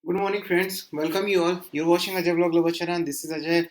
Good morning, friends. Welcome you all. You're watching Ajay Vlog Global Channel and this is Ajay.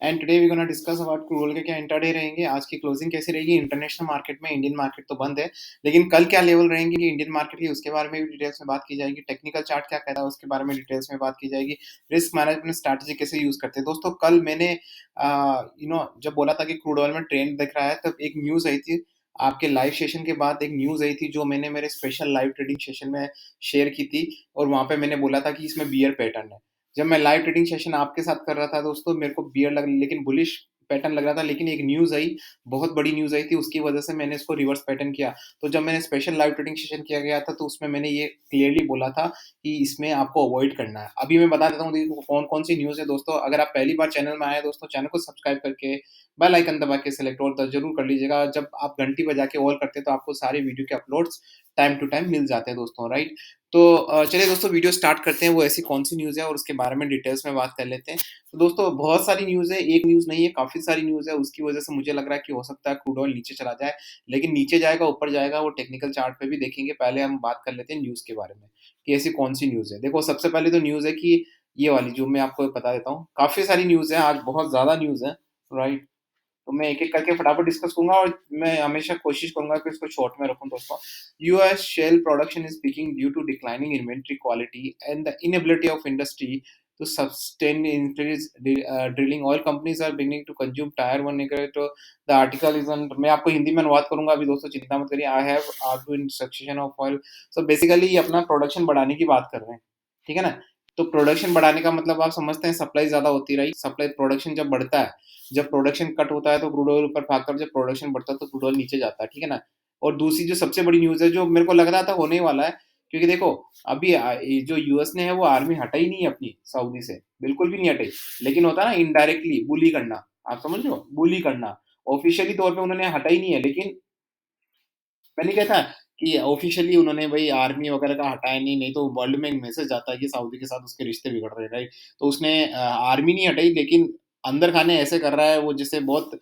And today we're gonna discuss about crude oil के क्या intraday रहेंगे, आज की closing कैसी रहेगी international market में। Indian market तो बंद है, लेकिन कल क्या लेवल रहेंगे कि इंडियन मार्केट की, उसके बारे में भी डिटेल्स में बात की जाएगी। टेक्निकल चार्ट क्या कहता है उसके बारे में डिटेल्स में बात की जाएगी। रिस्क मैनेजमेंट स्ट्रैटेजी कैसे यूज करते हैं दोस्तों। कल मैंने जब बोला था कि क्रूड ऑयल में ट्रेंड दिख रहा है, तब एक न्यूज आई थी आपके लाइव सेशन के बाद। एक न्यूज आई थी जो मैंने मेरे स्पेशल लाइव ट्रेडिंग सेशन में शेयर की थी, और वहां पे मैंने बोला था कि इसमें बियर पैटर्न है। जब मैं लाइव ट्रेडिंग सेशन आपके साथ कर रहा था दोस्तों, मेरे को बियर लग लेकिन बुलिश पैटर्न लग रहा था, लेकिन एक न्यूज आई, बहुत बड़ी न्यूज आई थी, उसकी वजह से मैंने इसको रिवर्स पैटर्न किया। तो जब मैंने स्पेशल लाइव ट्रेडिंग सेशन किया गया था, तो उसमें मैंने ये क्लियरली बोला था कि इसमें आपको अवॉइड करना है। अभी मैं बता देता हूँ देखो कौन कौन सी न्यूज है दोस्तों। अगर आप पहली बार चैनल में आए दोस्तों, चैनल को सब्सक्राइब करके बेल आइकन दबा के सिलेक्ट और जरूर कर लीजिएगा। जब आप घंटी बजा के ऑल करते हैं तो आपको सारे वीडियो के अपलोड्स टाइम टू टाइम मिल जाते हैं दोस्तों, राइट। तो चलिए दोस्तों वीडियो स्टार्ट करते हैं। वो ऐसी कौन सी न्यूज़ है और उसके बारे में डिटेल्स में बात कर लेते हैं। तो दोस्तों बहुत सारी न्यूज़ है, एक न्यूज़ नहीं है, काफ़ी सारी न्यूज़ है। उसकी वजह से मुझे लग रहा है कि हो सकता है क्रूड ऑयल नीचे चला जाए, लेकिन नीचे जाएगा ऊपर जाएगा वो टेक्निकल चार्ट पे भी देखेंगे। पहले हम बात कर लेते हैं न्यूज़ के बारे में कि ऐसी कौन सी न्यूज़ है। देखो सबसे पहले तो न्यूज़ है कि ये वाली जो मैं आपको बता देता हूँ। काफ़ी सारी न्यूज़ है, आज बहुत ज़्यादा न्यूज़ है, राइट। तो मैं एक-एक करके फटाफट डिस्कस करूँगा और मैं हमेशा कोशिश करूँगा कि इसको शॉर्ट में रखूँ दोस्तों। US shale production is peaking due to declining inventory quality and the inability of industry to sustain increase drilling. Oil companies are beginning to consume tier one negative. तो the article is on, मैं आपको हिंदी में अनुवाद करूंगा अभी दोस्तों, चिंता मत करिए। I have R2 in succession of oil. So basically ये अपना प्रोडक्शन बढ़ाने की बात कर रहे हैं, ठीक है ना। तो प्रोडक्शन बढ़ाने का मतलब आप समझते हैं सप्लाई ज्यादा होती रही, सप्लाई प्रोडक्शन जब बढ़ता है, जब प्रोडक्शन कट होता है तो क्रूड ऑयल ऊपर भागता है, जब प्रोडक्शन बढ़ता है तो क्रूड ऑयल नीचे जाता है, ठीक है ना। और दूसरी जो सबसे बड़ी न्यूज़ है, जो मेरे को लग रहा था होने वाला है, क्योंकि देखो अभी ये जो यूएस ने है वो आर्मी हटाई नहीं है अपनी सऊदी से, बिल्कुल भी नहीं हटाई। लेकिन होता है ना इनडायरेक्टली बुली करना, आप समझ लो बुली करना। ऑफिशियली तौर पे उन्होंने हटाई नहीं है, लेकिन मैं नहीं कहता कि ऑफिशियली उन्होंने भाई आर्मी वगैरह का हटाया नहीं, नहीं तो वर्ल्ड में एक मैसेज आता है कि सऊदी के साथ उसके रिश्ते बिगड़ रहे हैं, राइट। तो उसने आर्मी नहीं हटाई, लेकिन अंदर खाने ऐसे कर रहा है वो, जिससे बहुत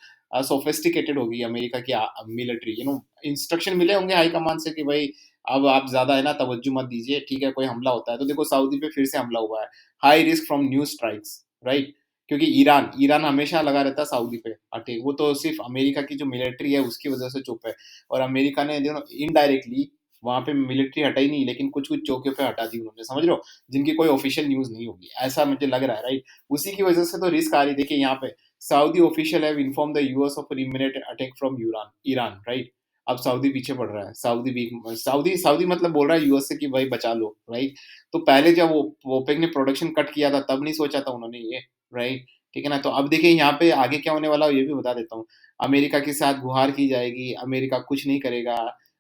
सोफिस्टिकेटेड होगी अमेरिका की मिलिट्री, इंस्ट्रक्शन मिले होंगे हाई कमांड से कि भाई अब आप ज्यादा है ना तवज्जो मत दीजिए, ठीक है। कोई हमला होता है तो देखो सऊदी पे फिर से हमला हुआ है, high risk from new strikes, right. क्योंकि ईरान ईरान हमेशा लगा रहता है सऊदी पे अटैक, वो तो सिर्फ अमेरिका की जो मिलिट्री है उसकी वजह से चुप है। और अमेरिका ने इनडायरेक्टली वहां पे मिलिट्री हटाई नहीं, लेकिन कुछ कुछ चौकियों पे हटा दी उन्होंने, समझ रहे हो, जिनकी कोई ऑफिशियल न्यूज नहीं होगी, ऐसा मुझे लग रहा है, राइट। उसी की वजह से तो रिस्क आ रही। देखिए यहाँ पे Saudi official have inform the US of imminent attack from Iran Iran, right. अब सऊदी पीछे पड़ रहा है, सऊदी भी सऊदी सऊदी मतलब बोल रहा है यूएस से कि भाई बचा लो, राइट। तो पहले जब वो ओपेक ने प्रोडक्शन कट किया था तब नहीं सोचा था उन्होंने ये, राइट, ठीक है ना। तो अब देखिए यहाँ पे आगे क्या होने वाला है ये भी बता देता हूँ। अमेरिका के साथ गुहार की जाएगी, अमेरिका कुछ नहीं करेगा।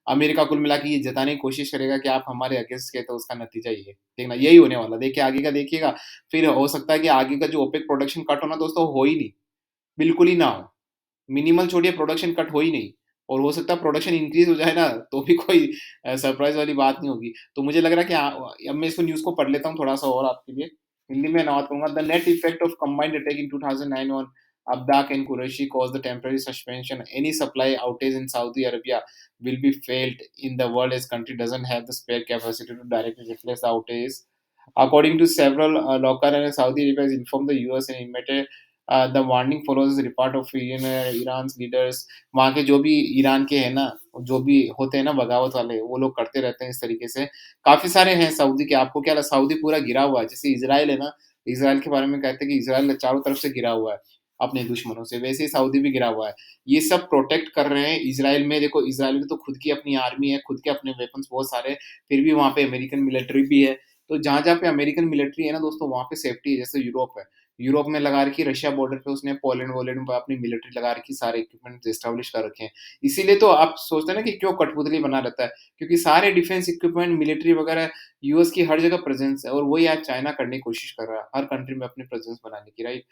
अमेरिका कुल मिला के ये जताने की कोशिश करेगा कि आप हमारे अगेंस्ट के, तो उसका नतीजा ये देखना यही होने वाला। देखिए आगे का देखिएगा, फिर हो सकता है कि आगे का जो ओपेक प्रोडक्शन कट होना दोस्तों हो ही नहीं, बिल्कुल ही ना हो। मिनिमल छोड़िए, प्रोडक्शन कट हो ही नहीं। और हो सकता है प्रोडक्शन इंक्रीज हो जाए ना, तो भी कोई सरप्राइज वाली बात नहीं होगी। तो मुझे लग रहा है कि अब मैं इसको न्यूज को पढ़ लेता हूँ थोड़ा सा और आपके लिए, हिंदी में अनुवाद करूंगा। The net effect of combined attack in 2009 on Abdak and Qureshi caused the temporary suspension. Any supply outage in Saudi Arabia will be failed in the world as country doesn't have the spare capacity to directly replace the outages. According to several local and Saudi Arabia has informed the US and invited the warning follows report of Iran leaders. वहाँ के जो भी Iran के हैं ना, जो भी होते हैं ना बगावत वाले, वो लोग करते रहते हैं इस तरीके से। काफी सारे हैं सऊदी के, आपको क्या सऊदी पूरा गिरा हुआ है, जैसे इसराइल है ना, इसराइल के बारे में कहते हैं कि इसराइल चारों तरफ से गिरा हुआ है अपने दुश्मनों से, वैसे ही सऊदी भी गिरा हुआ है। ये सब प्रोटेक्ट कर रहे हैं इसराइल में। देखो इसराइल की तो खुद की अपनी आर्मी है, खुद के अपने वेपन्स बहुत सारे, फिर भी वहाँ पे अमेरिकन मिलिट्री भी है। तो जहाँ जहाँ पे अमेरिकन मिलिट्री है ना दोस्तों, वहाँ पे सेफ्टी है। जैसे यूरोप है, यूरोप में लगा रखी, रशिया बॉर्डर पे उसने पोलैंड वोलैंड पे अपनी मिलिट्री लगा रखी, सारे इक्विपमेंट एस्टेब्लिश कर रखे हैं। इसीलिए तो आप सोचते हैं ना कि क्यों कठपुतली बना रहता है, क्योंकि सारे डिफेंस इक्विपमेंट मिलिट्री वगैरह यूएस की हर जगह प्रेजेंस है। और वही आज चाइना करने की कोशिश कर रहा है हर कंट्री में अपनी प्रेजेंस बनाने की, राइट।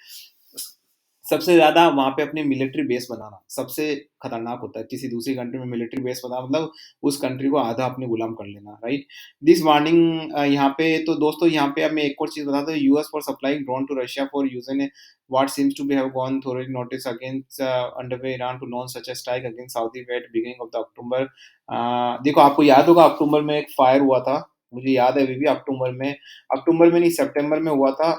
सबसे ज्यादा वहां पे अपनी मिलिट्री बेस बनाना सबसे खतरनाक होता है। किसी दूसरी कंट्री में मिलिट्री बेस बनाना मतलब उस कंट्री को आधा अपने गुलाम कर लेना, राइट। दिस वार्निंग यहाँ पे तो दोस्तों, यहाँ पे अब मैं एक और चीज बताता हूँ। US for supplying drone to Russia for using what seems to be have gone through notice against underway Iran to launch such a strike against Saudi at beginning of the October। देखो आपको याद होगा अक्टूबर में एक fire हुआ था मुझे याद है अभी भी अक्टूबर में नहीं सितंबर में हुआ था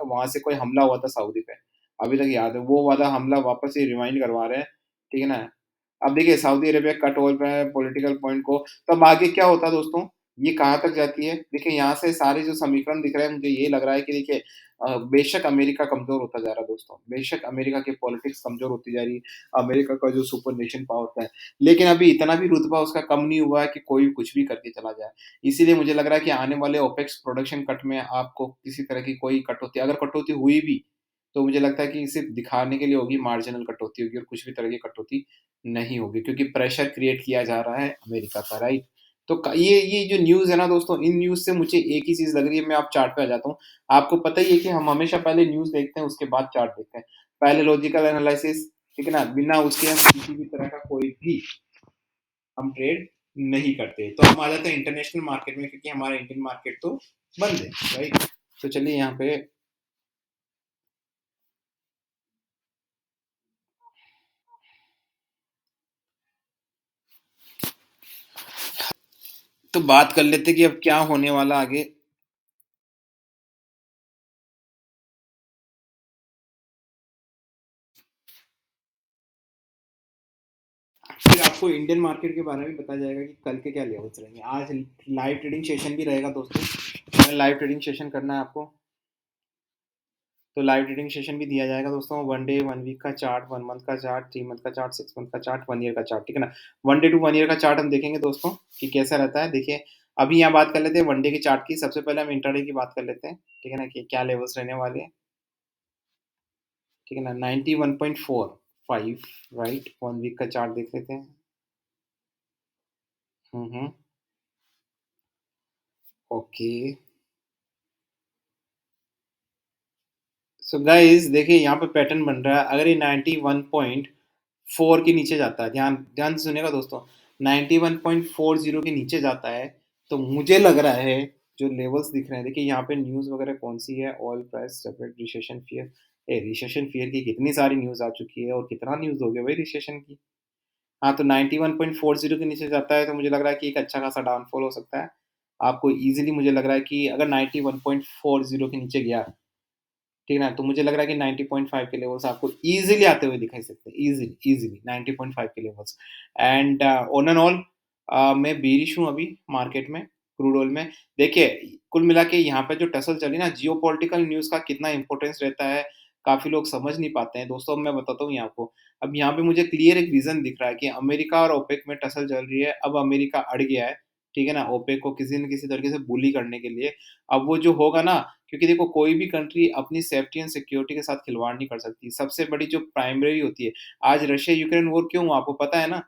वहाँ से कोई हमला हुआ था सऊदी पे। अभी तक याद है, वो वाला हमला वापस से रिवाइंड करवा रहे हैं, ठीक है ना? अब देखिए सऊदी अरेबिया कट ऑल पे है पॉलिटिकल पॉइंट को, तब आगे क्या होता है दोस्तों? ये कहाँ तक जाती है? देखिए यहाँ से सारे जो समीकरण दिख रहे हैं मुझे ये लग रहा है कि देखिए बेशक अमेरिका कमज़ोर होता जा रहा है दोस्तों, बेशक अमेरिका की पॉलिटिक्स कमज़ोर होती जा रही है, अमेरिका का जो सुपर नेशन पावर है, लेकिन अभी इतना भी रुतबा उसका कम नहीं हुआ है कि कोई कुछ भी करके चला जाए। इसीलिए मुझे लग रहा है कि आने वाले ओपेक्स प्रोडक्शन कट में आपको किसी तरह की कोई कटौती अगर कटौती हुई भी, तो मुझे लगता है कि सिर्फ़ दिखाने के लिए होगी, मार्जिनल कटौती होगी और कुछ भी तरह की कटौती नहीं होगी क्योंकि प्रेशर क्रिएट किया जा रहा है अमेरिका का, राइट? तो क ये जो न्यूज़ है ना दोस्तों, इन न्यूज़ से मुझे एक ही चीज़ लग रही है, मैं अब चार्ट पे आ जाता हूँ। आपको पता ही है कि हम हमेशा पहले न्यूज़ देखते हैं, उसके बाद चार्ट देखते हैं। पहले लॉजिकल एनालिसिस, ठीक है ना? बिना उसके हम किसी भी तरह का कोई भी हम ट्रेड नहीं करते। तो हम आ जाते हैं इंटरनेशनल मार्केट में क्योंकि हमारा इंडियन मार्केट तो बंद है, राइट? तो चलिए यहाँ पे तो बात कर लेते हैं कि अब क्या होने वाला आगे। फिर आपको इंडियन मार्केट के बारे में बताया जाएगा कि कल के क्या लेवल्स रहेंगे। आज लाइव ट्रेडिंग सेशन भी रहेगा दोस्तों। लाइव ट्रेडिंग सेशन करना है आपको, तो लाइव ट्रेडिंग सेशन भी दिया जाएगा दोस्तों। वन डे, वन वीक का चार्ट, वन मंथ का चार्ट, 3 मंथ का चार्ट, 6 मंथ का चार्ट, 1 ईयर का चार्ट, ठीक है ना? 1 डे टू 1 ईयर का चार्ट हम देखेंगे दोस्तों कि कैसा रहता है। देखिए, अभी यहाँ बात कर लेते हैं 1 डे के चार्ट की। सबसे पहले हम इंट्राडे की बात कर लेते हैं, ठीक है ना? कि क्या लेवल्स रहने वाले हैं, ठीक है ना? 91.45, राइट? 1 वीक का चार्ट देख लेते हैं। हुँ। ओके। सो गाइस देखिए यहाँ पे पैटर्न बन रहा है। अगर ये 91.4 के नीचे जाता है, ध्यान ध्यान से सुनिएगा दोस्तों, 91.40 के नीचे जाता है, तो मुझे लग रहा है जो लेवल्स दिख रहे हैं, देखिए यहाँ पे न्यूज़ वगैरह कौन सी है, oil price separate, recession fear. Recession fear की कितनी सारी न्यूज़ आ चुकी है और कितना न्यूज़ हो गया भाई रिसेशन की। हाँ, तो 91.40 के नीचे जाता है तो मुझे लग रहा है कि एक अच्छा खासा डाउनफॉल हो सकता है। आपको ईज़िली मुझे लग रहा है कि अगर 91.40 के नीचे गया, ठीक है ना? तो मुझे लग रहा है कि 90.5 के लेवल्स आपको ईज़िली आते हुए दिखाई सकते हैं, ईज़िली ईज़िली 90.5 के levels. And on and all मैं बेयरिश हूँ अभी मार्केट में, क्रूड ऑयल में। देखिए, कुल मिला के यहाँ पे जो टसल चली ना, जियोपॉलिटिकल न्यूज़ का कितना इम्पोर्टेंस रहता है, काफ़ी लोग समझ नहीं पाते हैं। दोस्तों, अब मैं बताता हूँ ये आपको। अब यहाँ पे मुझे क्लियर एक रीज़न दिख रहा है कि अमेरिका और ओपेक में टसल चल रही है। अब अमेरिका अड़ गया है, ठीक है ना? ओपेक को किसी न किसी तरीके से बुली करने के लिए। अब वो जो होगा ना, क्योंकि देखो कोई भी कंट्री अपनी सेफ्टी एंड सिक्योरिटी के साथ खिलवाड़ नहीं कर सकती। सबसे बड़ी जो प्राइमरी होती है, आज रशिया यूक्रेन वॉर क्यों हुआ आपको पता है ना?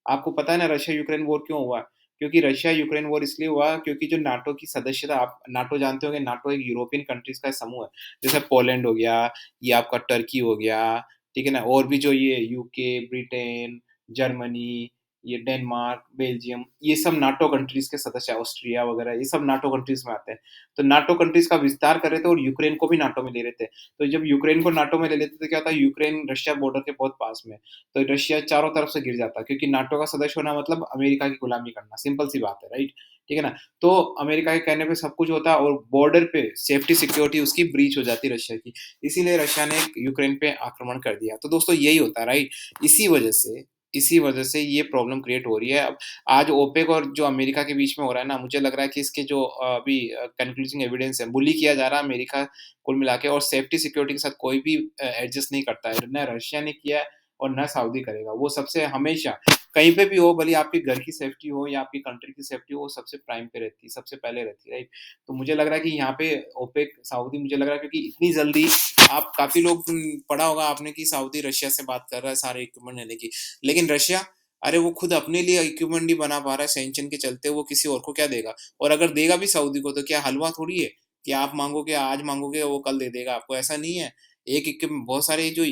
आपको पता है ना रशिया यूक्रेन वॉर क्यों हुआ? क्योंकि रशिया यूक्रेन वॉर इसलिए हुआ क्योंकि जो नाटो की सदस्यता, आप नाटो जानते होंगे, नाटो एक यूरोपियन कंट्रीज़ का समूह है। जैसे पोलैंड हो गया, ये आपका टर्की हो गया, ठीक है ना? और भी जो ये यूके, ब्रिटेन, जर्मनी, ये डेनमार्क, बेल्जियम, ये सब नाटो कंट्रीज़ के सदस्य हैं, ऑस्ट्रिया वगैरह ये सब नाटो कंट्रीज़ में आते हैं। तो नाटो कंट्रीज़ का विस्तार कर रहे थे और यूक्रेन को भी नाटो में ले रहे थे। तो जब यूक्रेन को नाटो में ले लेते तो क्या होता है, यूक्रेन रशिया बॉर्डर के बहुत पास में है, तो रशिया चारों तरफ से गिर जाता है क्योंकि नाटो का सदस्य होना मतलब अमेरिका की गुलामी करना, सिंपल सी बात है, राइट? ठीक है ना? तो अमेरिका के कहने पे सब कुछ होता है और बॉर्डर पे सेफ्टी सिक्योरिटी उसकी ब्रीच हो जाती है रशिया की। इसीलिए रशिया ने यूक्रेन पे आक्रमण कर दिया। तो दोस्तों यही होता है, राइट? इसी वजह से इसी वजह से ये प्रॉब्लम क्रिएट हो रही है। अब आज ओपेक और जो अमेरिका के बीच में हो रहा है ना, मुझे लग रहा है कि इसके जो अभी कन्क्लूजिंग एविडेंस है, बुली किया जा रहा है अमेरिका कुल मिला के, और सेफ्टी सिक्योरिटी के साथ कोई भी एडजस्ट नहीं करता है। ना रशिया ने किया है और ना सऊदी करेगा। वो सबसे हमेशा कहीं पे भी हो, भले आपके घर की सेफ्टी हो या आपकी कंट्री की सेफ्टी हो, वो सबसे प्राइम पे रहती है, सबसे पहले रहती है, राइट? तो मुझे लग रहा है कि यहाँ पे ओपेक, सऊदी, मुझे लग रहा है क्योंकि इतनी जल्दी आप काफ़ी लोग पढ़ा होगा आपने कि सऊदी रशिया से बात कर रहा है सारे इक्विपमेंट लेने की। लेकिन रशिया, अरे वो खुद अपने लिए इक्विपमेंट नहीं बना पा रहा है सैंक्शन के चलते, वो किसी और को क्या देगा? और अगर देगा भी सऊदी को तो क्या हलवा थोड़ी है कि आप माँगोगे, आज माँगोगे वो कल दे देगा आपको, ऐसा नहीं है। एक इक्विप बहुत सारे जो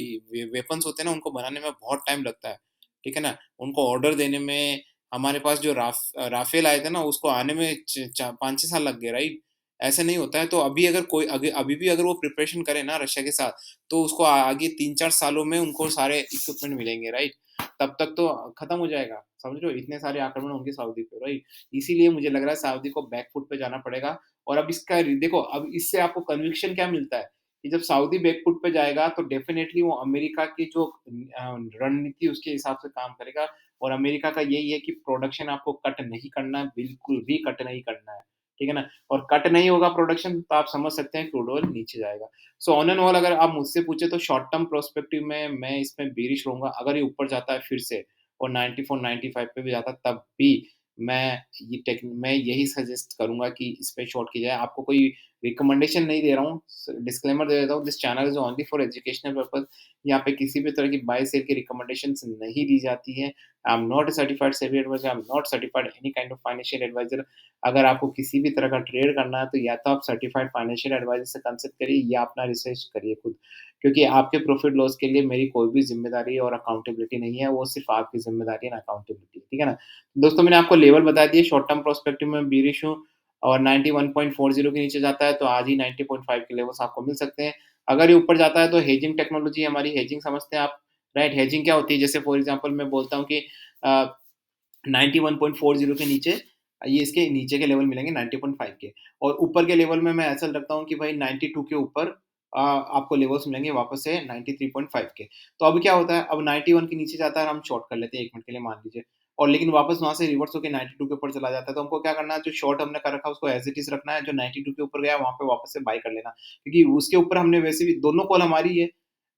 वेपन्स होते हैं ना, उनको बनाने में बहुत टाइम लगता है, ठीक है ना? उनको ऑर्डर देने में, हमारे पास जो राफेल आए थे ना, उसको आने में 5-6 साल लग गए, राइट? ऐसे नहीं होता है। तो अभी अगर कोई अभी भी अगर वो प्रिपरेशन करे ना रशिया के साथ, तो उसको आगे 3-4 सालों में उनको सारे इक्विपमेंट मिलेंगे, राइट? तब तक तो खत्म हो जाएगा, समझ रहे हो? इतने सारे आक्रमण होंगे सऊदी पे, राइट? इसीलिए मुझे लग रहा है सऊदी को बैक फुट पे जाना पड़ेगा और अब इसका देखो, अब इससे आपको कन्विक्शन क्या मिलता है कि जब सऊदी बैक फुट पे जाएगा तो डेफ़िनेटली वो अमेरिका की जो रणनीति उसके हिसाब से काम करेगा और अमेरिका का यही है कि प्रोडक्शन आपको कट नहीं करना है, बिल्कुल भी कट नहीं करना है, ठीक है ना? और कट नहीं होगा प्रोडक्शन तो आप समझ सकते हैं क्रूड ऑयल नीचे जाएगा। सो ऑन एंड ऑल अगर आप मुझसे पूछे तो शॉर्ट टर्म पर्सपेक्टिव में मैं इसमें बेयरिश रहूँगा। अगर ये ऊपर जाता है फिर से और 94-95 पे भी जाता है तब भी मैं यही सजेस्ट करूँगा कि इस पे शॉर्ट की जाए। आपको कोई रिकमेंडेशन नहीं दे रहा हूँ, डिस्क्लेमर दे देता हूँ, this channel is only for educational purpose. यहाँ पे किसी भी तरह की बाय सेल की रिकमेंडेशंस नहीं दी जाती है। I am not a certified SEBI advisor, I am not certified any kind of financial advisor. अगर आपको किसी भी तरह का ट्रेड करना है तो या तो आप सर्टिफाइड फाइनेंशियल एडवाइज़र से कंसल्ट करिए या अपना रिसर्च करिए खुद। क्योंकि आपके प्रॉफिट लॉस के लिए मेरी कोई भी ज़िम्मेदारी और अकाउंटेबिलिटी नहीं है, वो सिर्फ़ आपकी ज़िम्मेदारी एंड अकाउंटेबिलिटी, ठीक है ना? दोस्तों मैंने आपको लेवल बता दिए, शॉर्ट टर्म पर्सपेक्टिव में बेयरिश हूँ और 91.40 के नीचे जाता है तो आज ही 90.5 के लेवल्स आपको मिल सकते हैं। अगर ये ऊपर जाता है तो हेजिंग टेक्नोलॉजी हमारी हेजिंग समझते हैं आप, राइट? हेजिंग क्या होती है? जैसे फॉर एग्ज़ाम्पल मैं बोलता हूँ कि अ 91.40 के नीचे ये इसके नीचे के लेवल मिलेंगे 90.5 के और ऊपर के लेवल में मैं ऐसा रखता हूँ कि भाई 92 के ऊपर आपको लेवल्स मिलेंगे वापस से 93.5 के। तो अब क्या होता है, अब 91 के नीचे जाता है और हम शॉर्ट कर लेते हैं 1 मिनट के लिए मान लीजिए और लेकिन वापस वहाँ से रिवर्स होके 92 के ऊपर चला जाता है, तो हमको क्या करना है, जो शॉर्ट हमने कर रखा है उसको एज़ इट इज़ रखना है, जो 92 के ऊपर गया वहाँ पे वापस से बाय कर लेना। क्योंकि उसके ऊपर हमने वैसे भी दोनों कॉल हमारी ही है,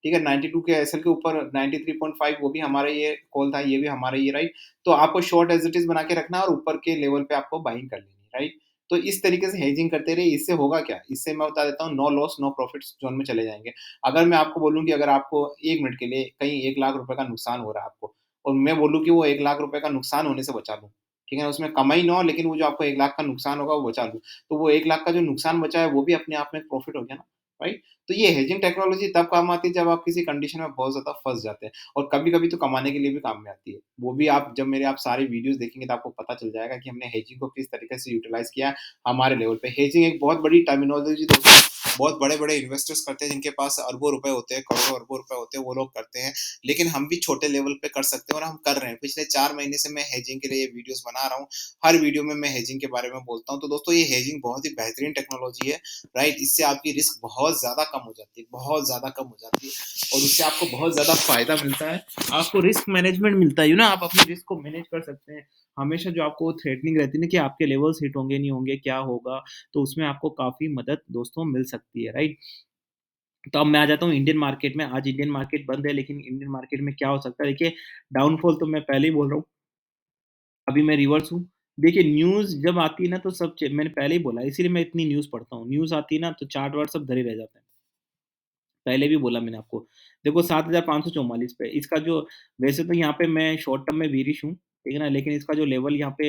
ठीक है? 92 के एसएल के ऊपर 93.5 वो भी हमारा ही है, कॉल था ये भी हमारा ही है, राइट? तो आपको शॉर्ट एज़ इट इज़ बना के रखना है और ऊपर के लेवल पे आपको बाइंग कर लेनी है, राइट? तो इस तरीके से हेजिंग करते रहिए, इससे होगा क्या? इससे मैं बता देता हूँ, no loss no profits zone में चले जाएँगे। अगर मैं आपको बोलूँ कि अगर आपको 1 मिनट के लिए कहीं 1 लाख रुपए का नुकसान हो रहा है आपको और मैं बोलूँ कि वो 1 लाख रुपए का नुकसान होने से बचा लूँ, ठीक है ना? उसमें कमाई ना हो लेकिन वो जो आपको 1 लाख का नुकसान होगा वो बचा लूँ। तो वो 1 लाख का जो नुकसान बचा है वो भी अपने आप में एक प्रॉफिट हो गया ना, राइट? तो ये हेजिंग टेक्नोलॉज़ी तब काम आती है जब आप किसी कंडीशन में बहुत ज़्यादा फँस जाते हैं और कभी-कभी तो कमाने के लिए भी काम में आती है। वो भी आप जब मेरे आप सारे वीडियोज़ देखेंगे तो आपको पता चल जाएगा कि हमने हेजिंग को किस तरीके से यूटिलाइज़ किया है हमारे लेवल पे। हेजिंग एक बहुत बड़ी टर्मिनोलॉजी दोस्तों, बहुत बड़े-बड़े इन्वेस्टर्स करते हैं जिनके पास अरबों रुपए होते हैं, करोड़ों-अरबों रुपए होते हैं, वो लोग करते हैं। लेकिन हम भी छोटे लेवल पे कर सकते हैं और हम कर रहे हैं। पिछले 4 महीने से मैं हेजिंग के लिए ये वीडियोज़ बना रहा हूँ। हर वीडियो में मैं हेजिंग के बारे में बोलता हूँ। तो दोस्तों ये हेजिंग बहुत ही बेहतरीन टेक्नोलॉजी है, राइट? इससे आपकी रिस्क बहुत ज़्यादा कम हो जाती है, बहुत ज़्यादा कम हो जाती है और उससे आपको बहुत ज़्यादा फ़ायदा मिलता है। आपको रिस्क मैनेजमेंट मिलता है, आप अपने रिस्क को मैनेज कर सकते हैं। हमेशा जो आपको थ्रेटनिंग रहती है ना कि आपके लेवल्स हिट होंगे, नहीं होंगे, क्या होगा? तो उसमें आपको काफ़ी मदद दोस्तों मिल सकती है, राइट? तो अब मैं आ जाता हूँ इंडियन मार्केट में। आज इंडियन मार्केट बंद है, लेकिन इंडियन मार्केट में क्या हो सकता है? देखिए, डाउनफॉल तो मैं पहले ही बोल रहा हूँ, अभी मैं रिवर्स हूँ। देखिए, न्यूज़ जब आती है ना तो सब च मैंने पहले ही बोला है, इसीलिए मैं इतनी न्यूज़ पढ़ता हूँ। न्यूज़ आती है ना तो चार्ट वार्ट सब धरे रह जाते हैं। पहले भी बोला मैंने आपको। देखो 7544 पे इसका जो, वैसे तो यहाँ पे मैं शॉर्ट टर्म में बेयरिश हूँ, ठीक है ना? लेकिन इसका जो लेवल यहाँ पे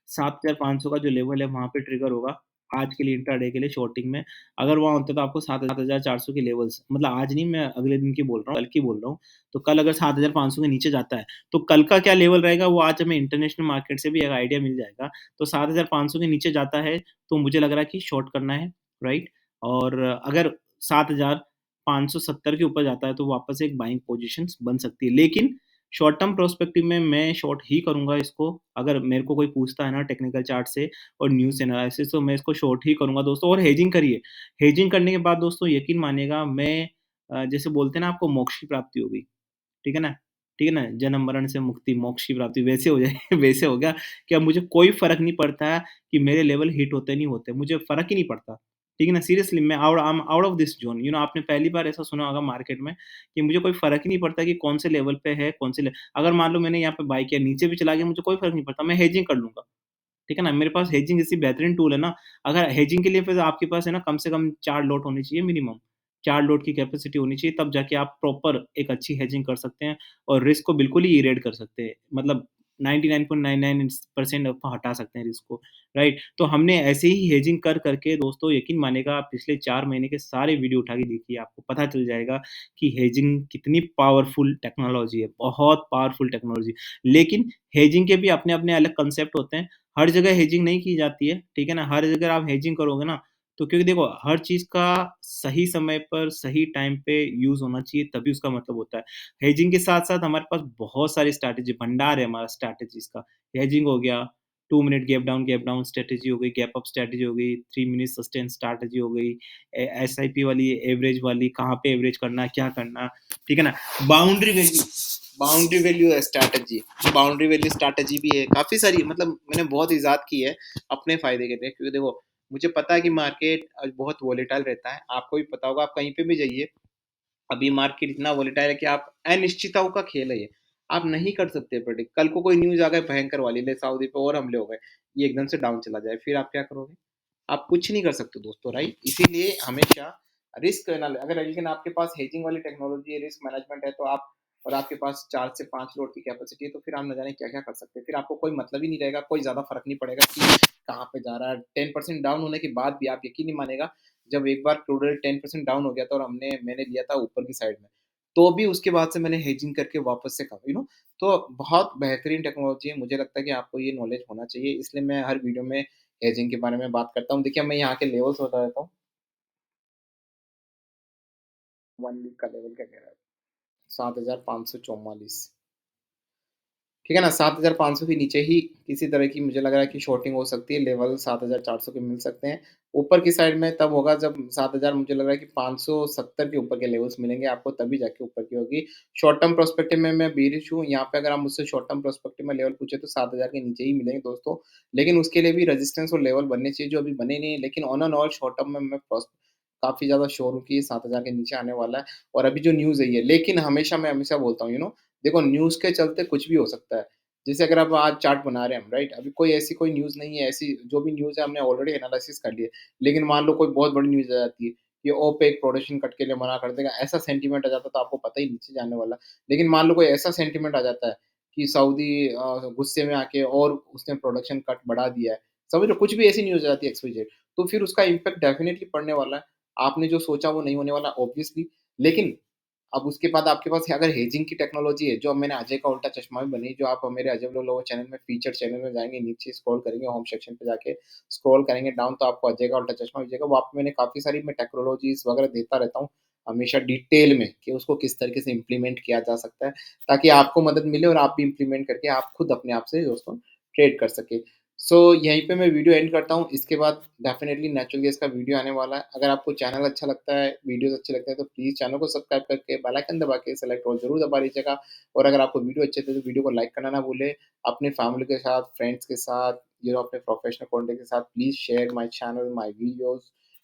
7500 का जो लेवल है वहाँ पे ट्रिगर होगा, आज के लिए इंट्राडे के लिए शॉर्टिंग में। अगर वहाँ होता तो आपको 7400 के लेवल्स, मतलब आज नहीं, मैं अगले दिन की बोल रहा हूँ, कल की बोल रहा हूँ। तो कल अगर 7500 के नीचे जाता है, तो कल का क्या लेवल रहेगा वो आज हमें इंटरनेशनल मार्केट से भी एक आइडिया मिल जाएगा। तो 7500 के नीचे जाता है, तो मुझे लग रहा है कि शॉर्ट करना है, राइट? और अगर 7000 570 के ऊपर जाता है तो वापस एक बाइंग पोज़ीशंस बन सकती है। लेकिन शॉर्ट टर्म पर्सपेक्टिव में मैं शॉर्ट ही करूँगा इसको। अगर मेरे को कोई पूछता है ना टेक्निकल चार्ट से और न्यूज़ एनालिसिस, तो मैं इसको शॉर्ट ही करूँगा दोस्तों, और हेजिंग करिए। हेजिंग करने के बाद दोस्तों यकीन मानिएगा, मैं जैसे बोलते हैं ना आपको मोक्ष की प्राप्ति होगी, ठीक है ना? ठीक है ना? जन्म-मरण से मुक्ति, मोक्ष की प्राप्ति वैसे हो जाए वैसे हो गया कि अब मुझे कोई फ़र्क नहीं पड़ता कि मेरे लेवल हिट होते नहीं होते, मुझे फ़र्क ही नहीं पड़ता। ठीक है ना? सीरियसली मैं I am out of this zone. आपने पहली बार ऐसा सुना होगा मार्केट में कि मुझे कोई फ़र्क ही नहीं पड़ता कि कौन से लेवल पे है, कौन से ले अगर मान लो मैंने यहाँ पे बाय किया, नीचे भी चला गया, मुझे कोई फ़र्क नहीं पड़ता, मैं हेजिंग कर लूँगा। ठीक है ना? मेरे पास हेजिंग जैसी बेहतरीन टूल है ना, अगर हेजिंग के लिए फिर आपके पास है ना कम से कम 4 लॉट होने चाहिए मिनिमम। 4 लॉट की कैपेसिटी होनी चाहिए, तब जाके आप प्रॉपर एक अच्छी हेजिंग कर सकते हैं और रिस्क को बिल्कुल ही इरेड कर सकते हैं। मतलब 99.99% आप हटा सकते हैं रिस्क को, राइट? तो हमने ऐसे ही हेजिंग कर के दोस्तों यकीन मानिएगा, आप पिछले 4 महीने के सारे वीडियो उठा के देखिए, आपको पता चल जाएगा कि हेजिंग कितनी पावरफुल टेक्नोलॉजी है, बहुत पावरफुल टेक्नोलॉजी। लेकिन हेजिंग के भी अपने-अपने अलग कांसेप्ट होते हैं। हर जगह हेजिंग नहीं की जाती है, ठीक है ना? हर जगह आप हेजिंग करोगे ना, तो क्योंकि देखो हर चीज़ का सही समय पर, सही टाइम पे यूज़ होना चाहिए तभी उसका मतलब होता है। हेजिंग के साथ-साथ हमारे पास बहुत सारी स्ट्रैटेजी भंडार है हमारा स्ट्रैटेजीज़ का। हेजिंग हो गया, 2 मिनट गैप डाउन स्ट्रैटेजी हो गई, गैप अप स्ट्रैटेजी हो गई, 3 मिनट सस्टेन स्ट्रैटेजी हो गई, एसआईपी वाली, एवरेज वाली, कहाँ पे एवरेज करना है, क्या करना है, ठीक है ना? Boundary value boundary value strategy boundary value strategy भी है। काफ़ी सारी मतलब मैंने बहुत इज़ाद की है अपने फ़ायदे के लिए क्योंकि देखो मुझे पता है कि मार्केट बहुत वोलेटाइल रहता है। आपको भी पता होगा आप कहीं पे भी जाइए, अभी मार्केट इतना वोलेटाइल है कि आप अनिश्चितताओं का खेल है ये। आप नहीं कर सकते प्रेडिक्ट। कल को कोई न्यूज़ आ गई भयंकर वाली, ले सऊदी पे और हमले हो गए, ये एकदम से डाउन चला जाए, फिर आप क्या करोगे? आप कुछ नहीं कर सकते दोस्तों, राइट? इसीलिए हमेशा रिस्क एनाल अगर लेकिन आपके पास हेजिंग वाली टेक्नोलॉजी है, रिस्क मैनेजमेंट है तो आप और आपके पास 4 से 5 लोड की कैपेसिटी है तो फिर आप न जाने क्या-क्या कर सकते हैं। फिर आपको कोई मतलब ही नहीं रहेगा, कोई ज़्यादा फ़र्क नहीं पड़ेगा कि कहाँ पे जा रहा है। 10% डाउन होने के बाद भी आप यकीन नहीं मानेगा, जब एक बार क्रूड ऑयल 10% डाउन हो गया था और मैंने लिया था ऊपर की साइड में, तो भी उसके बाद से मैंने हेजिंग करके वापस से तो बहुत बेहतरीन टेक्नोलॉजी है। मुझे लगता है कि आपको ये नॉलेज होना चाहिए, इसलिए मैं हर वीडियो में हेजिंग के बारे में बात करता हूँ। देखिए, मैं यहाँ के लेवल्स बता देता हूँ। 1 वीक का लेवल क्या कह रहा है? 7544, ठीक है ना? 7500 के नीचे ही किसी तरह की मुझे लग रहा है कि शॉर्टिंग हो सकती है, लेवल 7400 के मिल सकते हैं। ऊपर की साइड में तब होगा जब 7000 मुझे लग रहा है कि 570 के ऊपर के लेवल्स मिलेंगे आपको तभी जाके ऊपर की होगी। शॉर्ट टर्म पर्सपेक्टिव में मैं बेरिश हूँ, यहाँ पे अगर आप मुझसे शॉर्ट टर्म पर्सपेक्टिव में लेवल पूछे तो 7000 के नीचे ही मिलेंगे दोस्तों। लेकिन उसके लिए भी रेजिस्टेंस और लेवल बनने चाहिए जो अभी बने नहीं है, लेकिन on and all short term में मैं काफ़ी ज़्यादा श्योर हूँ कि 7000 के नीचे आने वाला है और अभी जो न्यूज़ है ये लेकिन मैं हमेशा बोलता हूँ देखो न्यूज़ के चलते कुछ भी हो सकता है। जैसे अगर आप आज चार्ट बना रहे हैं हम, राइट? अभी कोई न्यूज़ नहीं है ऐसी, जो भी न्यूज़ है हमने ऑलरेडी एनालिसिस कर ली है। लेकिन मान लो कोई बहुत बड़ी न्यूज़ आ जाती है, कि ओपेक प्रोडक्शन कट के लिए मना कर देगा, ऐसा सेंटीमेंट आ जाता है तो आपको पता ही नीचे जाने वाला है। लेकिन मान लो कोई ऐसा सेंटीमेंट आ जाता है कि सऊदी गुस्से में आके और उसने प्रोडक्शन कट बढ़ा दिया है। समझ लो कुछ भी ऐसी न्यूज़ आ जाती है एक्स-वाई-ज़ेड, तो फिर उसका इम्पैक्ट डेफिनिटली पड़ने वाला है। आपने जो सोचा वो नहीं होने वाला ऑब्वियसली। लेकिन अब उसके बाद आपके पास अगर हेजिंग की टेक्नोलॉजी है, जो अब मैंने अजय का उल्टा चश्मा भी बनी, जो आप मेरे अजय व्लॉग चैनल में फीचर चैनल में जाएँगे, नीचे स्क्रॉल करेंगे, होम सेक्शन पे जाके स्क्रॉल करेंगे डाउन तो आपको अजय का उल्टा चश्मा मिल जाएगा। वहाँ पे मैंने काफ़ी सारी मैं टेक्नोलॉजीज़ वगैरह देता रहता हूँ, हमेशा डिटेल में कि उसको किस तरीके से इम्प्लीमेंट किया जा सकता है, ताकि आपको मदद मिले और आप भी इम्प्लीमेंट करके आप खुद अपने आप से दोस्तों ट्रेड कर सकें। सो यहीं पे मैं वीडियो एंड करता हूँ। इसके बाद डेफ़िनेटली नेचुरल गैस का वीडियो आने वाला है। अगर आपको चैनल अच्छा लगता है, वीडियोज़ अच्छे लगते हैं तो प्लीज़ चैनल को सब्सक्राइब करके बेल आइकन दबा के सेलेक्ट ऑल ज़रूर दबा लीजिएगा। और अगर आपको वीडियो अच्छे लगे तो वीडियो को लाइक करना ना भूलें। अपने फैमिली के साथ, फ्रेंड्स के साथ, अपने प्रोफेशनल कॉन्टैक्ट के साथ please share my channel, my videos,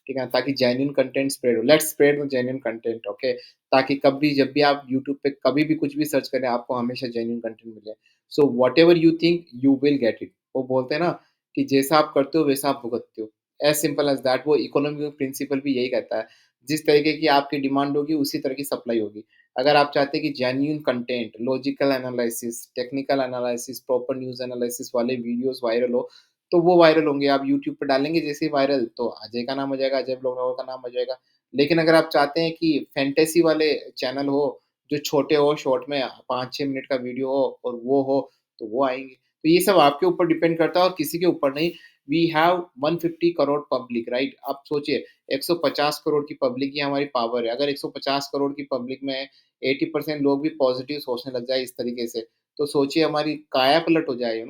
ठीक है? ताकि जेन्युइन कंटेंट स्प्रेड हो। Let's spread the genuine content, okay? ताकि कभी जब भी आप यूट्यूब पे कभी भी कुछ भी सर्च करें, आपको हमेशा जेन्युइन कंटेंट मिले। So whatever you think you will get it. वो बोलते हैं ना कि जैसा आप करते हो वैसा आप भुगतते हो। एज़ सिंपल एज़ दैट, वो इकोनॉमिक प्रिंसिपल भी यही कहता है। जिस तरीके की आपकी डिमांड होगी उसी तरह की सप्लाई होगी। अगर आप चाहते हैं कि genuine content, logical analysis, technical analysis, proper news analysis वाले वीडियोज़ वायरल हो, तो वो वायरल होंगे। आप यूट्यूब पे डालेंगे जैसे ही वायरल तो अजय का नाम हो जाएगा, अजय ब्लॉगर का नाम हो जाएगा। लेकिन अगर आप चाहते हैं कि फैंटेसी वाले चैनल हो, जो छोटे हो, शॉर्ट में 5-6 मिनट का वीडियो हो और वो हो, तो वो आएँगे। तो ये सब आपके ऊपर डिपेंड करता है और किसी के ऊपर नहीं। We have 150 crore public, right? आप सोचिए 150 करोड़ की पब्लिक ही हमारी पावर है। अगर 150 करोड़ की पब्लिक में 80% लोग भी पॉजिटिव सोचने लग जाए इस तरीके से, तो सोचिए हमारी काया पलट हो जाए,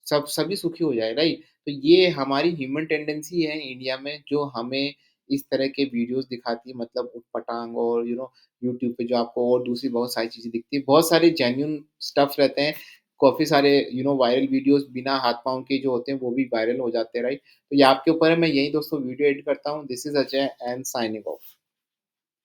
सब सभी सुखी हो जाए, राइट? तो ये हमारी ह्यूमन टेंडेंसी है इंडिया में जो हमें इस तरह के वीडियोज़ दिखाती है, मतलब ऊट-पटांग और यूट्यूब पे जो आपको और दूसरी बहुत सारी चीज़ें दिखती है। बहुत सारे जेन्युइन स्टफ्स रहते हैं, काफ़ी सारे वायरल वीडियोज़ बिना हाथ-पाँव के जो होते हैं वो भी वायरल हो जाते हैं, राइट? तो ये आपके ऊपर है। मैं यही दोस्तों वीडियो एडिट करता हूँ। This is Ajay and signing off.